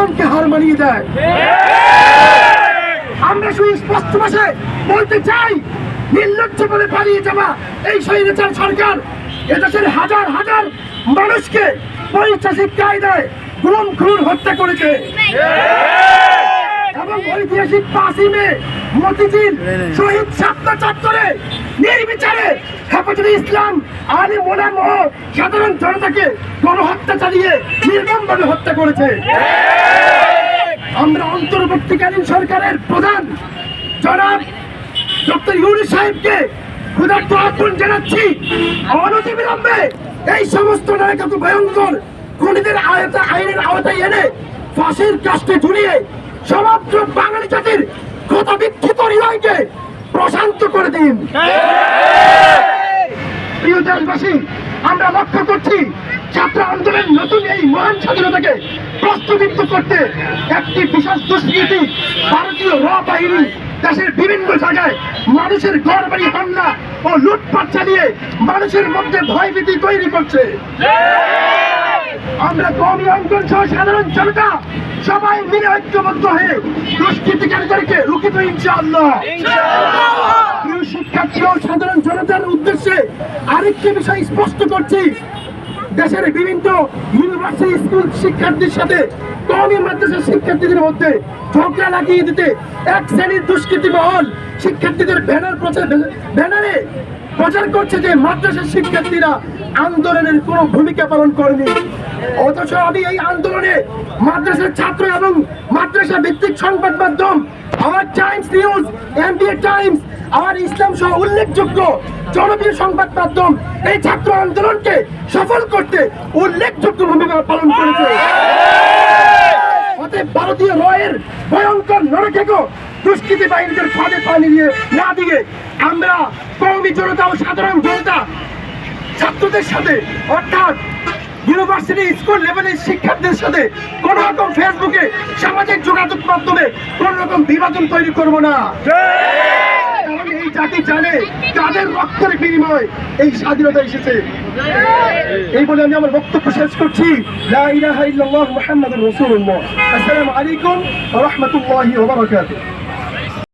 জনগণকে হার মানিয়ে দেয়। আমরা শুধু স্পষ্ট ভাষায় বলতে চাই, নির্লজ্জ বলে পালিয়ে যাওয়া এই স্বৈরাচার সরকার এদেশের হাজার হাজার মানুষকে পৈশাচিক কায়দায় গুম খুন হত্যা করেছে এবং ঐতিহাসিক 5ই মে মতিঝিল শহীদ ছাত্র চত্বরে নির্বিচারে হেফাজতে ইসলাম আলিম ওলামা ও সাধারণ জনতাকে গণহত্যা চালিয়ে নির্মমভাবে হত্যা করেছে। আমরা অন্তর্বর্তীকালীন সরকারের প্রধান জনাব ডক্টর ইউনূস সাহেবকে ক্ষুধার্ত আহ্বান জানাচ্ছি, অনতিবিলম্বে এই সমস্ত নায়ক ভয়ঙ্কর খুনিদের আইনের আওতায় এনে ফাঁসির কাস্টে ঝুলিয়ে সমগ্র বাঙালি জাতির ক্ষতবিক্ষত হৃদয়কে প্রশান্ত করে দিন। প্রিয় দেশবাসী, আমরা লক্ষ্য করছি ছাত্র আন্দোলনের নতুন এই মহান স্বাধীনতাকে প্রশ্নবিদ্ধ করতে একটি বিশেষ দুষ্কৃতি ভারতীয় র বাহিনী দেশের বিভিন্ন জায়গায় মানুষের ঘর বাড়ি হামলা ও লুটপাট চালিয়ে মানুষের মধ্যে ভয়ভীতি তৈরি করছে। আমরা কওমি অঙ্গন সহ সাধারণ জনতা সবাই মিলে ঐক্যবদ্ধ হয়ে দুষ্কৃতিকারীদেরকে রুখিব ইনশাআল্লাহ। প্রিয় শিক্ষার্থী ও সাধারণ জনতার উদ্দেশ্যে আরেকটি বিষয় স্পষ্ট করছি, দেশের বিভিন্ন ইউনিভার্সিটি স্কুল শিক্ষার্থীর সাথে কওমি মাদ্রাসার শিক্ষার্থীদের মধ্যে ঝগড়া লাগিয়ে দিতে এক শ্রেণীর দুষ্কৃতী মহল শিক্ষার্থীদের ব্যানারে প্রচার করছে যে মাদ্রাসার শিক্ষার্থীরা আন্দোলনের কোনো ভূমিকা পালন করেনি। অথচ আমি এই আন্দোলনে মাদ্রাসার ছাত্র এবং মাদ্রাসা ভিত্তিক সংবাদ মাধ্যম আমার টাইমস নিউজ, এমবিএ টাইমস, আমার ইসলাম সহ উল্লেখযোগ্য জনপ্রিয় সংবাদ মাধ্যম এই ছাত্র আন্দোলনকে সফল করতে উল্লেখযোগ্য ভূমিকা পালন করেছে। অতএব ভারতীয় রয়ের ভয়ঙ্কর নরকেক দুষ্কৃতী বাহিনীদের ফাঁদে পানি দিয়ে না দিয়ে আমরা কওমি জনতা ও সাধারণ জনতা ছাত্রদের সাথে অর্থাৎ ইউনিভার্সিটি স্কুল লেভেলের শিক্ষার্থীদের সাথে কোন রকম ফেসবুকে সামাজিক যোগাযোগ মাধ্যমে কোন রকম বিভাজন তৈরি করব না। কারণ এই জাতি জানে কাদের রক্তের বিনিময়ে এই স্বাধীনতা এসেছে। এই বলে আমি আমার বক্তব্য শেষ করছি। লা ইলাহা ইল্লাল্লাহ মুহাম্মাদুর রাসূলুল্লাহ। আসসালামু আলাইকুম ওয়া রাহমাতুল্লাহি ওয়া বারাকাতুহু।